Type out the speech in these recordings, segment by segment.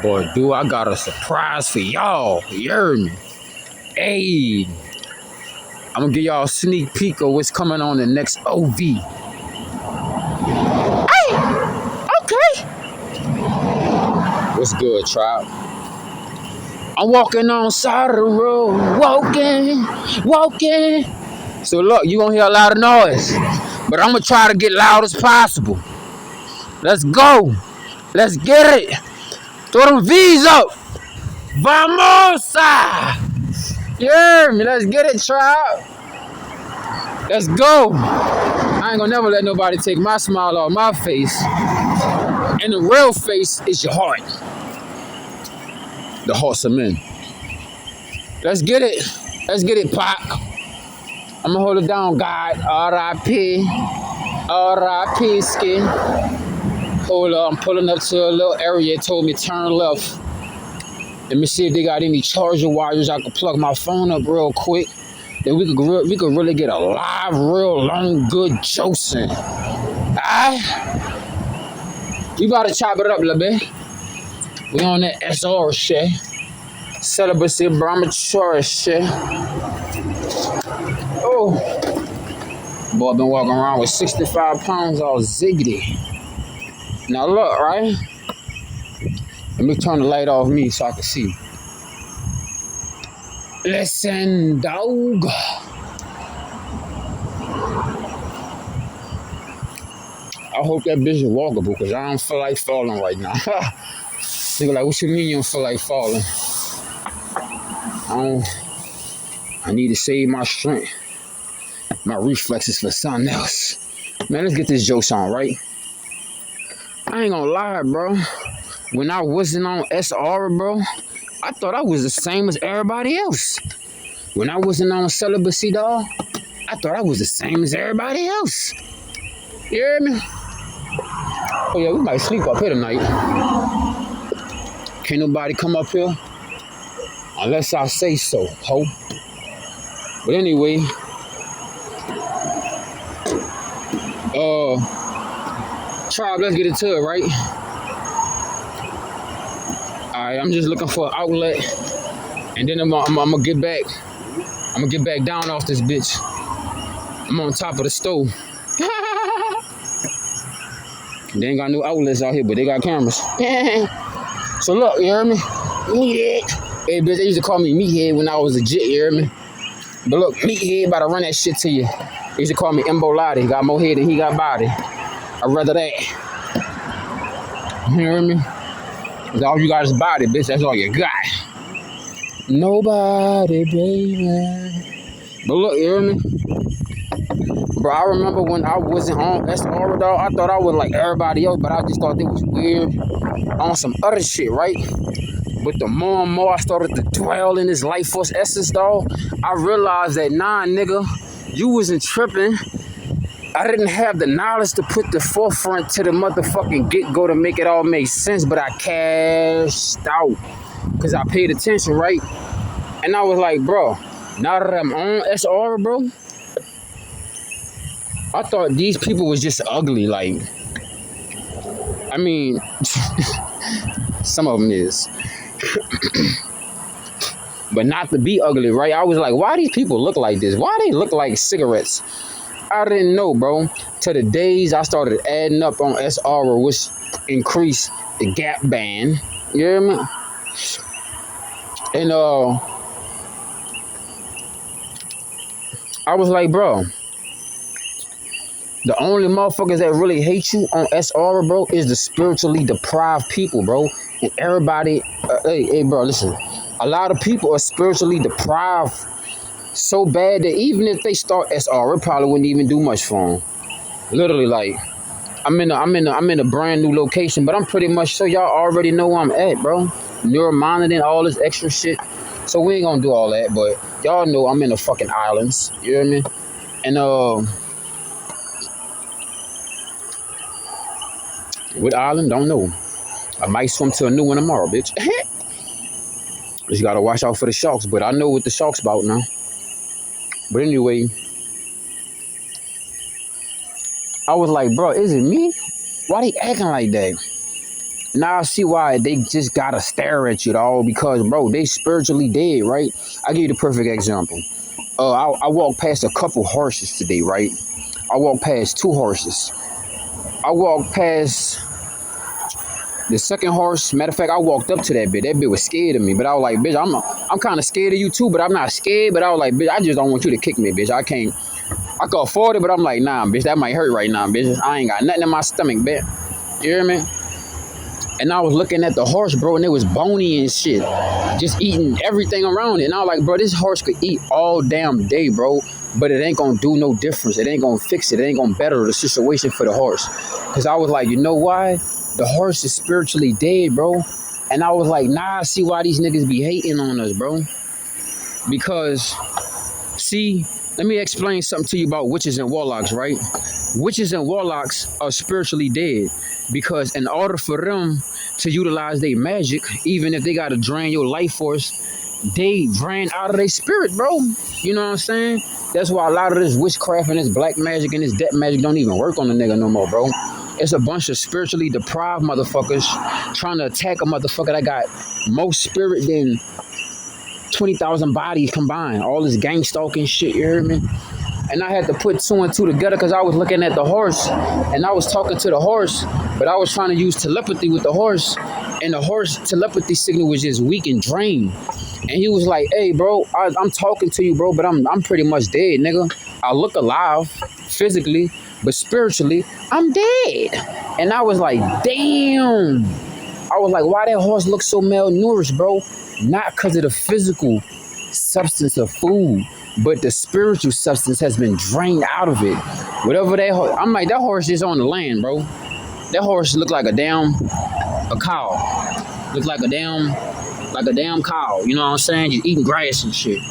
Boy, dude, I got a surprise for y'all. You heard me? Hey, I'm gonna give y'all a sneak peek of what's coming on the next OV. Hey, okay. What's good, tribe? I'm walking on side of the road, walking. So look, you gonna hear a lot of noise, but I'm gonna try to get loud as possible. Let's go. Let's get it. Throw them V's up. Vamosa. You hear me? Let's get it, tribe. Let's go. I ain't gonna never let nobody take my smile off my face. And the real face is your heart. The hearts of men. Let's get it. Let's get it, Pac. I'ma hold it down, God. R.I.P. R.I.P. Skin. Hold up, I'm pulling up to a little area. It told me turn left. Let me see if they got any charger wires I could plug my phone up real quick. Then we could really get a live, real long, good Joseph. Alright? We about to chop it up a little bit. We on that SR shit. Celibacy, brahmacharya shit. Oh. Boy, I've been walking around with 65 pounds all ziggity. Now look, right? Let me turn the light off me so I can see. Listen, dog. I hope that bitch is walkable because I don't feel like falling right now. Nigga like, what you mean you don't feel like falling? I need to save my strength. My reflexes for something else. Man, let's get this joke on, right? I ain't gonna lie, bro. When I wasn't on SR, bro, I thought I was the same as everybody else. When I wasn't on celibacy, dog, I thought I was the same as everybody else. You hear me? Oh yeah, we might sleep up here tonight. Can't nobody come up here unless I say so, ho. But anyway, tribe, let's get into it, right? Alright, I'm just looking for an outlet, and then I'm gonna get back. I'm gonna get back down off this bitch. I'm on top of the stove. They ain't got no outlets out here, but they got cameras. So look, you hear me? Meathead. Hey, bitch, they used to call me Meathead when I was legit, you hear me? But look, Meathead about to run that shit to you. They used to call me Embolati. He got more head than he got body. I'd rather that. You hear me? Cause all you got is body, bitch. That's all you got. Nobody, baby. But look, you hear me? Bro, I remember when I wasn't on SR, dog, I thought I was like everybody else, but I just thought it was weird on some other shit, right? But the more and more I started to dwell in this life force essence, dog, I realized that, nah, nigga, you wasn't tripping. I didn't have the knowledge to put the forefront to the motherfucking get-go to make it all make sense, but I cashed out because I paid attention, right? And I was like, bro, now that I'm on SR, bro, I thought these people was just ugly. Like, I mean, some of them is. But not to be ugly, right? I was like, why these people look like this? Why they look like cigarettes? I didn't know, bro. Till the days I started adding up on SR, which increased the gap band. You hear me? And I was like, bro, the only motherfuckers that really hate you on SR, bro, is the spiritually deprived people, bro. And everybody, hey, bro, listen. A lot of people are spiritually deprived so bad that even if they start SR, it probably wouldn't even do much for them. Literally, like, I'm in a brand new location, but I'm pretty much sure y'all already know where I'm at, bro. Neuromonitoring, all this extra shit. So we ain't gonna do all that, but y'all know I'm in the fucking islands. You hear me? And what island? Don't know. I might swim to a new one tomorrow, bitch. Just gotta watch out for the sharks, but I know what the sharks about now. But anyway, I was like, bro, is it me? Why they acting like that? Now I see why they just gotta stare at you, dog, because, bro, they spiritually dead, right? I give you the perfect example. I walked past a couple horses today, right? I walked past 2 horses. I walked past the second horse. Matter of fact, I walked up to that bitch. That bitch was scared of me, but I was like, bitch, I'm kind of scared of you too, but I'm not scared. But I was like, bitch, I just don't want you to kick me, bitch. I could afford it, but I'm like, nah, bitch, that might hurt right now, bitch. I ain't got nothing in my stomach, bitch. You hear me? And I was looking at the horse, bro, and it was bony and shit, just eating everything around it. And I was like, bro, this horse could eat all damn day, bro, but it ain't gonna do no difference. It ain't gonna fix it. It ain't gonna better the situation for the horse. Because I was like, you know why? The horse is spiritually dead, bro. And I was like, nah, I see why these niggas be hating on us, bro. Because, see, let me explain something to you about witches and warlocks, right? Witches and warlocks are spiritually dead because in order for them to utilize their magic, even if they got to drain your life force, they drain out of their spirit, bro. You know what I'm saying? That's why a lot of this witchcraft and this black magic and this death magic don't even work on the nigga no more, bro. It's a bunch of spiritually deprived motherfuckers trying to attack a motherfucker that got more spirit than 20,000 bodies combined. All this gang stalking shit, you heard me? And I had to put 2 and 2 together because I was looking at the horse and I was talking to the horse, but I was trying to use telepathy with the horse, and the horse telepathy signal was just weak and drained. And he was like, hey, bro, I'm talking to you, bro, but I'm pretty much dead, nigga. I look alive physically, but spiritually, I'm dead. And I was like, damn. I was like, why that horse look so malnourished, bro? Not because of the physical substance of food, but the spiritual substance has been drained out of it. Whatever that horse, I'm like, that horse is on the land, bro. That horse looked like a cow. Looked like a damn cow. You know what I'm saying? Just eating grass and shit.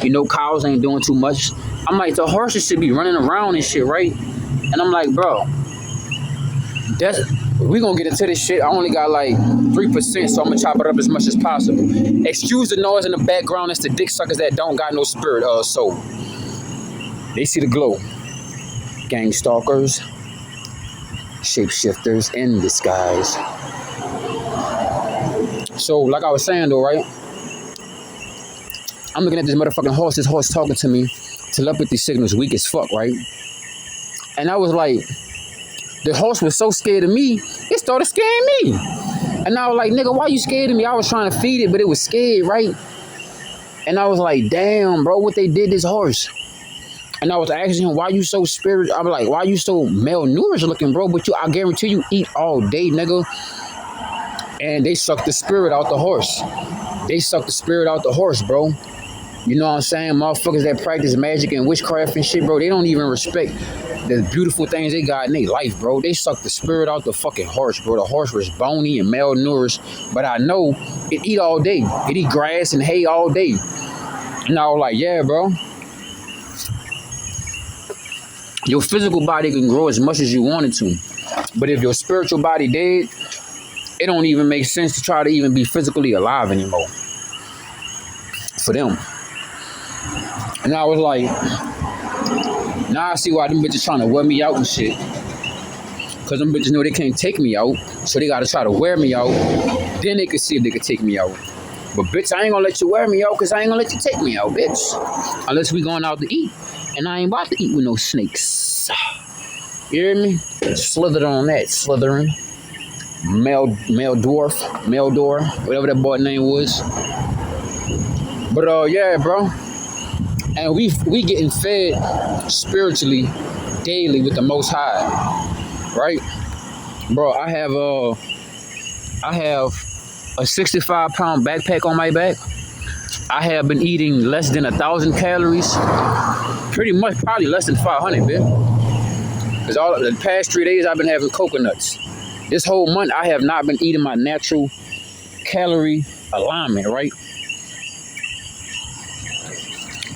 You know, cows ain't doing too much. I'm like, the horses should be running around and shit, right? And I'm like, bro, we gonna get into this shit. I only got like 3%, so I'm gonna chop it up as much as possible. Excuse the noise in the background. It's the dick suckers that don't got no spirit soul. They see the glow. Gang stalkers, shapeshifters in disguise. So, like I was saying though, right? I'm looking at this motherfucking horse. This horse talking to me. Telepathy signals weak as fuck, right? And I was like, the horse was so scared of me, it started scaring me. And I was like, nigga, why you scared of me? I was trying to feed it, but it was scared, right? And I was like, damn, bro, what they did this horse. And I was asking him, why you so spiritual? I'm like, why you so malnourished looking, bro? But I guarantee you eat all day, nigga. And they suck the spirit out the horse. They suck the spirit out the horse, bro. You know what I'm saying? Motherfuckers that practice magic and witchcraft and shit, bro, they don't even respect the beautiful things they got in their life, bro. They suck the spirit out the fucking horse, bro. The horse was bony and malnourished, but I know it eat all day. It eat grass and hay all day. And I was like, yeah, bro. Your physical body can grow as much as you want it to. But if your spiritual body dead, it don't even make sense to try to even be physically alive anymore. For them. And I was like, now I see why them bitches trying to wear me out and shit. Because them bitches know they can't take me out. So they got to try to wear me out. Then they can see if they can take me out. But bitch, I ain't going to let you wear me out because I ain't going to let you take me out, bitch. Unless we going out to eat. And I ain't about to eat with no snakes. You hear me? Slithered on that. Slithering. Meldor, whatever that boy name was. But yeah, bro. And we getting fed spiritually daily with the Most High, right? Bro, I have a 65-pound backpack on my back. I have been eating less than 1,000 calories, pretty much probably less than 500, man. Because all the past 3 days I've been having coconuts. This whole month I have not been eating my natural calorie alignment, right?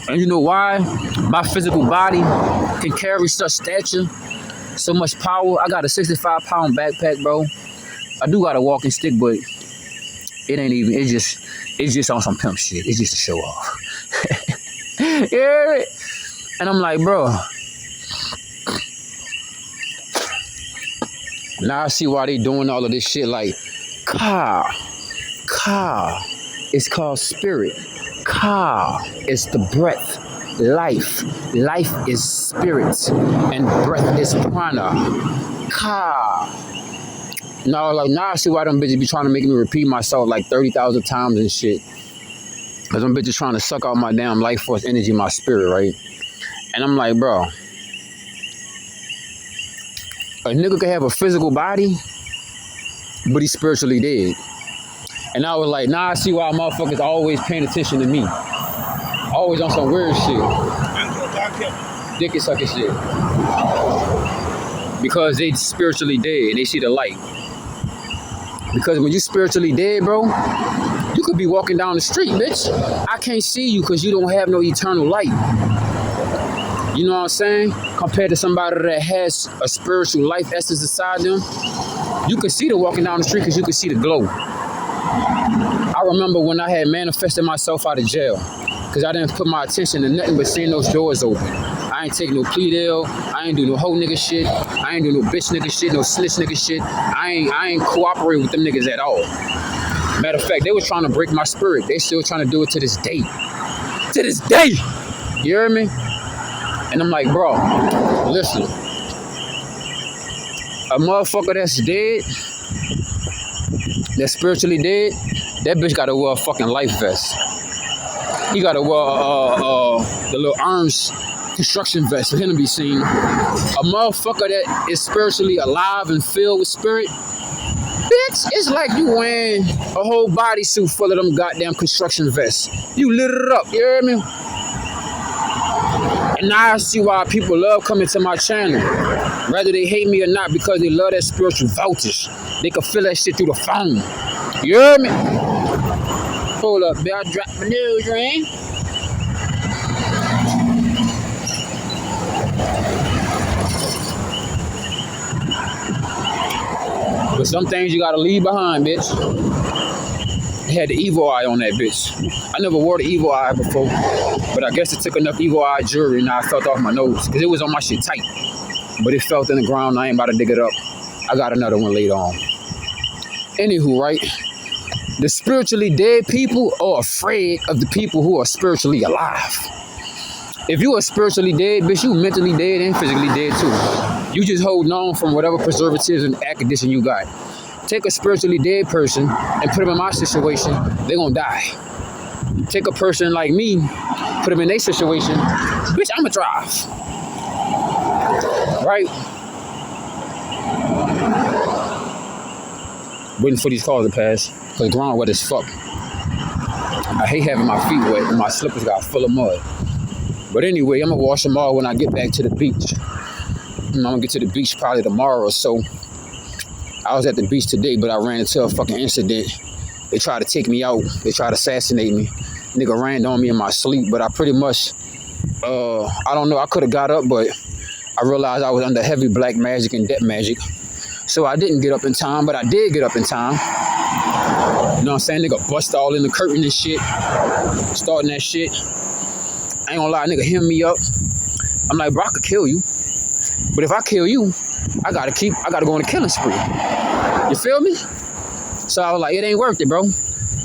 And you know why? My physical body can carry such stature, so much power. I got a 65-pound backpack, bro. I do got a walking stick, but it ain't even, it's just on some pimp shit. It's just a show off. Yeah. And I'm like, bro, Now I see why they doing all of this shit like, Ka. It's called spirit. Ka is the breath. Life. Life is spirit. And breath is prana. Ka. No, like now I see why them bitches be trying to make me repeat myself like 30,000 times and shit. Cause them bitches trying to suck out my damn life force energy, my spirit, right? And I'm like, bro, a nigga can have a physical body, but he's spiritually dead. And I was like, nah, I see why motherfuckers always paying attention to me. Always on some weird shit. Dick and sucking shit. Because they spiritually dead and they see the light. Because when you spiritually dead, bro, you could be walking down the street, bitch. I can't see you because you don't have no eternal light. You know what I'm saying? Compared to somebody that has a spiritual life essence inside them, you can see them walking down the street because you can see the glow. I remember when I had manifested myself out of jail because I didn't put my attention to nothing but seeing those doors open. I ain't take no plea deal. I ain't do no hoe nigga shit. I ain't do no bitch nigga shit, no snitch nigga shit. I ain't cooperate with them niggas at all. Matter of fact, they was trying to break my spirit. They still trying to do it to this day. To this day. You hear me? And I'm like, bro, listen. A motherfucker that's dead, that's spiritually dead, that bitch gotta wear a fucking life vest. He gotta wear the little arms construction vest for him to be seen. A motherfucker that is spiritually alive and filled with spirit, bitch, it's like you wearing a whole bodysuit full of them goddamn construction vests. You lit it up, you hear me? And now I see why people love coming to my channel. Whether they hate me or not, because they love that spiritual voltage. They can feel that shit through the phone. You hear me? Hold up, bitch, I dropped my nose ring. But some things you gotta leave behind, bitch. They had the evil eye on that bitch. I never wore the evil eye before, but I guess it took enough evil eye jewelry and I felt off my nose because it was on my shit tight. But it felt in the ground. I ain't about to dig it up. I got another one later on. Anywho, right? The spiritually dead people are afraid of the people who are spiritually alive. If you are spiritually dead, bitch, you mentally dead and physically dead too. You just holding on from whatever preservatives and air conditioning you got. Take a spiritually dead person and put them in my situation, they're gonna die. Take a person like me, put them in their situation, bitch, I'ma thrive. Right? Waiting for these cars to pass, because the ground wet as fuck. I hate having my feet wet and my slippers got full of mud. But anyway, I'm gonna wash them all when I get back to the beach. I'm gonna get to the beach probably tomorrow or so. I was at the beach today, but I ran into a fucking incident. They tried to take me out. They tried to assassinate me. Nigga ran on me in my sleep, but I pretty much, I don't know, I could have got up, but I realized I was under heavy black magic and death magic. So I didn't get up in time, but I did get up in time. You know what I'm saying? Nigga bust all in the curtain and shit. Starting that shit. I ain't gonna lie, nigga hem me up. I'm like, bro, I could kill you. But if I kill you, I gotta go on a killing spree. You feel me? So I was like, it ain't worth it, bro.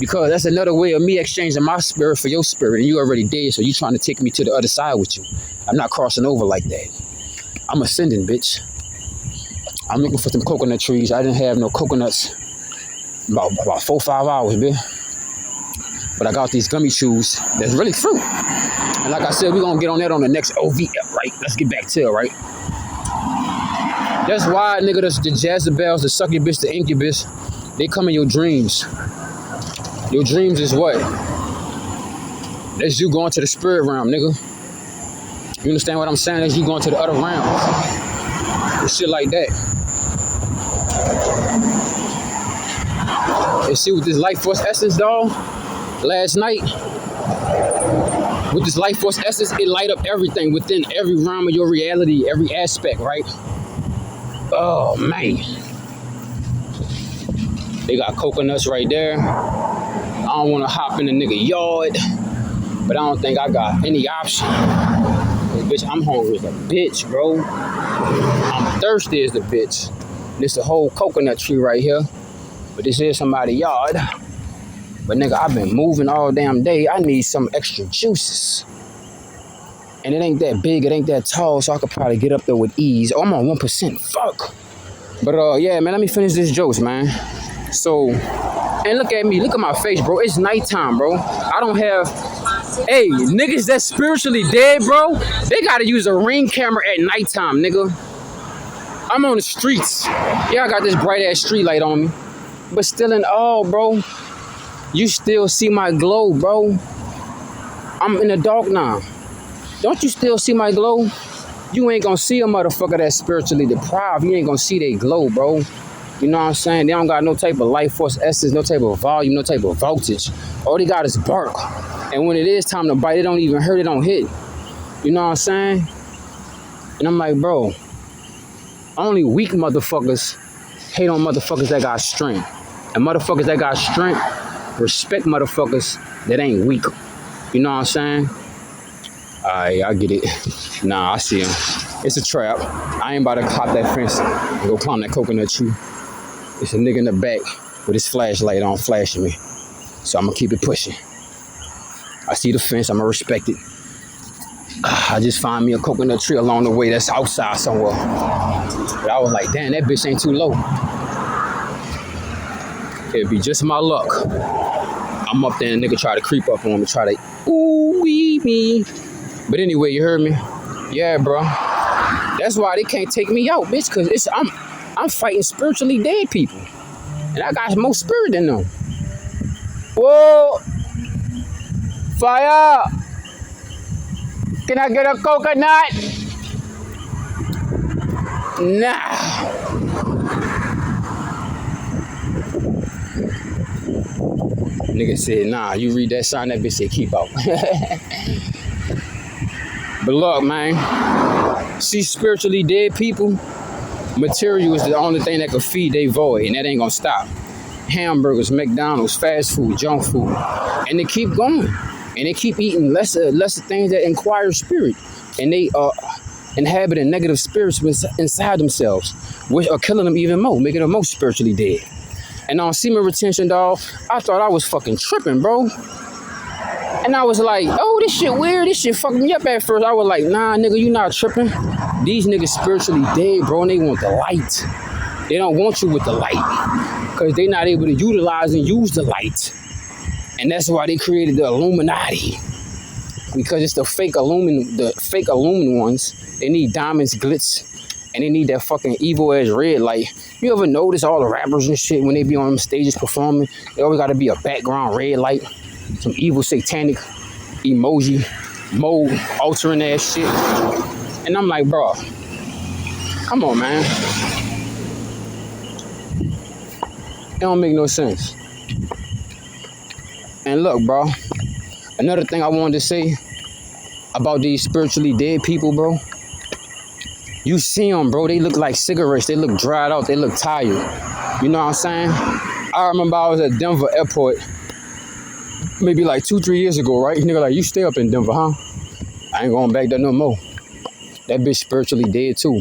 Because that's another way of me exchanging my spirit for your spirit. And you already dead, so you trying to take me to the other side with you. I'm not crossing over like that. I'm ascending, bitch. I'm looking for some coconut trees. I didn't have no coconuts about 4 or 5 hours, bitch. But I got these gummy chews that's really fruit. And like I said, we're gonna get on that on the next OVF, right? Let's get back to it, right? That's why, nigga, the Jezebels, the succubus, the incubus, they come in your dreams. Your dreams is what? That's you going to the spirit realm, nigga. You understand what I'm saying? That's you going to the other realms. And shit like that. And see, with this life force essence, dog, last night, with this life force essence, it light up everything within every realm of your reality, every aspect, right? Oh, man. They got coconuts right there. I don't want to hop in the nigga yard, but I don't think I got any option. Bitch, I'm hungry as a bitch, bro. I'm thirsty as a bitch. This a whole coconut tree right here. But this is somebody's yard. But nigga, I've been moving all damn day. I need some extra juices. And it ain't that big, it ain't that tall, so I could probably get up there with ease. Oh, I'm on 1%, fuck. But yeah, man, let me finish this jokes, man. So, and look at me, look at my face, bro. It's nighttime, bro. I don't have, hey, niggas that's spiritually dead, bro, they gotta use a ring camera at nighttime, nigga. I'm on the streets. Yeah, I got this bright ass street light on me. But still in all, bro, you still see my glow, bro. I'm in the dark now. Don't you still see my glow? You ain't gonna see a motherfucker that's spiritually deprived. You ain't gonna see they glow, bro. You know what I'm saying? They don't got no type of life force essence, no type of volume, no type of voltage. All they got is bark. And when it is time to bite, it don't even hurt, it don't hit. You know what I'm saying? And I'm like, bro, only weak motherfuckers hate on motherfuckers that got strength. And motherfuckers that got strength respect motherfuckers that ain't weak. You know what I'm saying? Alright, I get it. Nah, I see him. It's a trap. I ain't about to hop that fence and go climb that coconut tree. It's a nigga in the back with his flashlight on flashing me. So I'm gonna keep it pushing. I see the fence, I'm gonna respect it. I just find me a coconut tree along the way that's outside somewhere. But I was like, damn, that bitch ain't too low. It'd be just my luck. I'm up there and nigga try to creep up on me, try to ooh-wee me. But anyway, you heard me? Yeah, bro. That's why they can't take me out, bitch, cause I'm fighting spiritually dead people. And I got more spirit than them. Whoa! Fire! Can I get a coconut? Nah. Nigga said, nah, you read that sign, that bitch said keep out. But look, man, see spiritually dead people, material is the only thing that can feed they void, and that ain't gonna stop. Hamburgers, McDonald's, fast food, junk food, and they keep going. And they keep eating lesser things that inquire spirit. And they inhabiting negative spirits inside themselves, which are killing them even more, making them more spiritually dead. And on semen retention, dog, I thought I was fucking tripping, bro. And I was like, oh, this shit weird. This shit fucked me up at first. I was like, nah, nigga, you not tripping. These niggas spiritually dead, bro, and they want the light. They don't want you with the light because they not able to utilize and use the light. And that's why they created the Illuminati. Because it's the fake Illumin ones. They need diamonds, glitz, and they need that fucking evil ass red light. You ever notice all the rappers and shit when they be on them stages performing? They always gotta be a background red light. Some evil satanic emoji mode altering ass shit. And I'm like, bro, come on, man. It don't make no sense. And look, bro, another thing I wanted to say about these spiritually dead people, bro. You see them, bro, they look like cigarettes. They look dried out. They look tired. You know what I'm saying? I remember I was at Denver airport maybe like 2-3 years ago, right? Nigga like, you stay up in Denver, huh? I ain't going back there no more. That bitch spiritually dead too.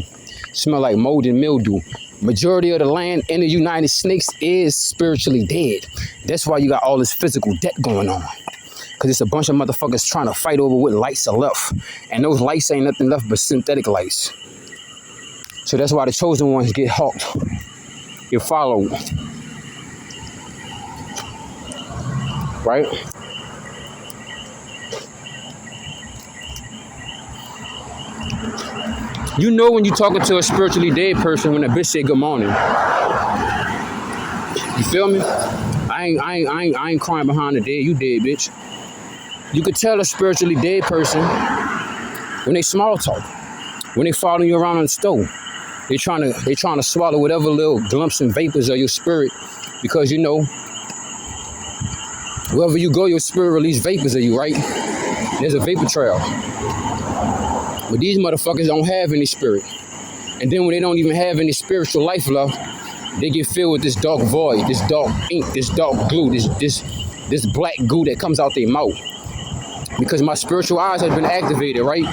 Smell like mold and mildew. Majority of the land in the United States is spiritually dead. That's why you got all this physical debt going on. Because it's a bunch of motherfuckers trying to fight over what lights are left. And those lights ain't nothing left but synthetic lights. So that's why the chosen ones get hawked. Get followed. Right? You know when you're talking to a spiritually dead person when a bitch say good morning. You feel me? I ain't crying behind the dead. You dead, bitch. You could tell a spiritually dead person when they small talk, when they following you around on the stove. They trying to swallow whatever little glumps and vapors of your spirit, because you know wherever you go, your spirit release vapors of you, right? There's a vapor trail. But these motherfuckers don't have any spirit. And then when they don't even have any spiritual life left, they get filled with this dark void, this dark ink, this dark glue, this black goo that comes out their mouth. Because my spiritual eyes have been activated, right?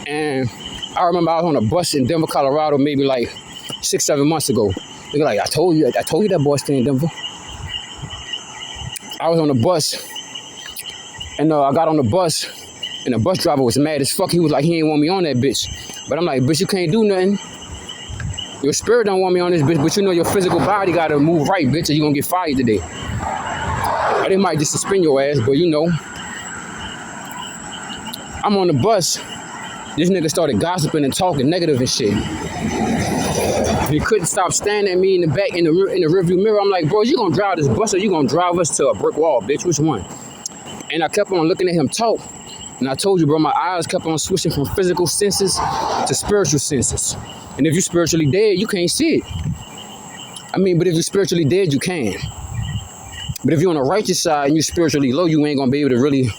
And I remember I was on a bus in Denver, Colorado, maybe like 6-7 months ago. Nigga like, I told you that boy stay in Denver. I was on the bus, and I got on the bus, and the bus driver was mad as fuck. He was like, he ain't want me on that bitch. But I'm like, bitch, you can't do nothing. Your spirit don't want me on this bitch, but you know your physical body gotta move right, bitch, or you gonna get fired today. Or they might just suspend your ass, but you know. I'm on the bus. This nigga started gossiping and talking negative and shit. He couldn't stop staring at me in the back in the rearview mirror. I'm like, bro, you gonna drive this bus or you gonna drive us to a brick wall, bitch? Which one? And I kept on looking at him talk. And I told you, bro, my eyes kept on switching from physical senses to spiritual senses. And if you're spiritually dead, you can't see it. I mean, but if you're spiritually dead, you can. But if you're on the righteous side and you're spiritually low, you ain't gonna be able to really,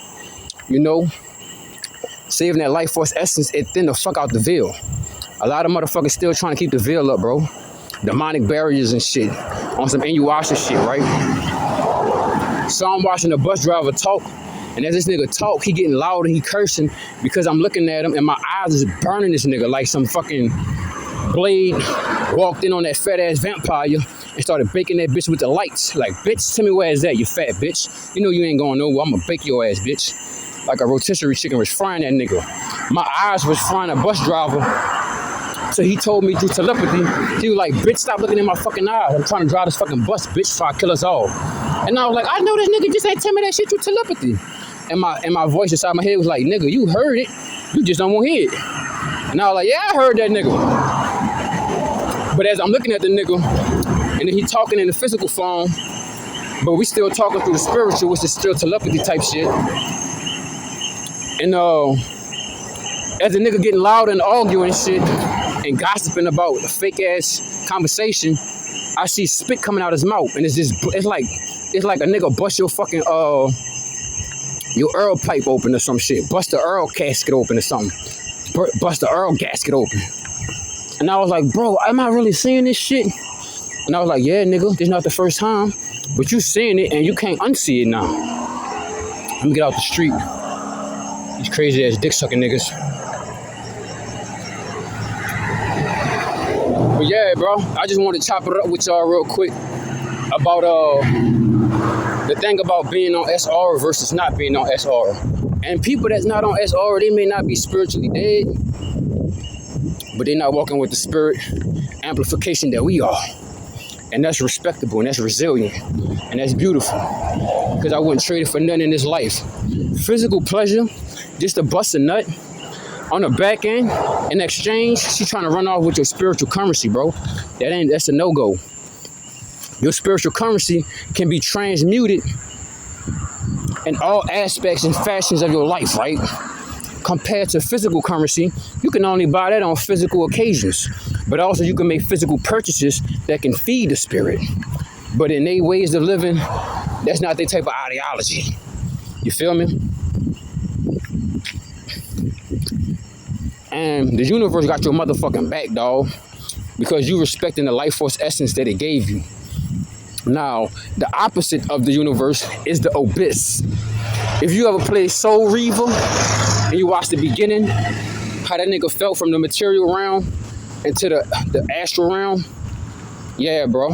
you know, saving that life force essence, it thin the fuck out the veil. A lot of motherfuckers still trying to keep the veil up, bro. Demonic barriers and shit. On some Inuyasha shit, right? So I'm watching the bus driver talk, and as this nigga talk, he getting louder, he cursing, because I'm looking at him, and my eyes is burning this nigga like some fucking blade walked in on that fat ass vampire and started baking that bitch with the lights. Like, bitch, tell me where is that, you fat bitch. You know you ain't going nowhere, I'm gonna bake your ass, bitch. Like a rotisserie chicken was frying that nigga. My eyes was frying a bus driver. So he told me through telepathy, he was like, bitch, stop looking in my fucking eyes. I'm trying to drive this fucking bus, bitch, before I kill us all. And I was like, I know this nigga just ain't tell me that shit through telepathy. And my voice inside my head was like, nigga, you heard it. You just don't want to hear it. And I was like, yeah, I heard that nigga. But as I'm looking at the nigga, and then he talking in the physical form, but we still talking through the spiritual, which is still telepathy type shit. And as the nigga getting loud and arguing and shit, and gossiping about a fake ass conversation, I see spit coming out his mouth, and it's like a nigga bust your fucking your Earl pipe open or some shit, bust the Earl casket open or something, bust the Earl gasket open. And I was like, bro, am I really seeing this shit? And I was like, yeah, nigga, this not the first time, but you seeing it and you can't unsee it now. Let me get out the street. These crazy ass dick sucking niggas. But yeah, bro, I just want to chop it up with y'all real quick about the thing about being on SR versus not being on SR. And people that's not on SR, they may not be spiritually dead, but they're not walking with the spirit amplification that we are. And that's respectable, and that's resilient, and that's beautiful. Because I wouldn't trade it for nothing in this life. Physical pleasure, just to bust a nut on the back end, in exchange, she trying to run off with your spiritual currency, bro. That's a no-go. Your spiritual currency can be transmuted in all aspects and fashions of your life, right? Compared to physical currency, you can only buy that on physical occasions. But also you can make physical purchases that can feed the spirit. But in their ways of living, that's not their type of ideology. You feel me? And the universe got your motherfucking back, dog. Because you respecting the life force essence that it gave you. Now, the opposite of the universe is the abyss. If you ever played Soul Reaver and you watch the beginning, how that nigga felt from the material realm into the astral realm, yeah, bro.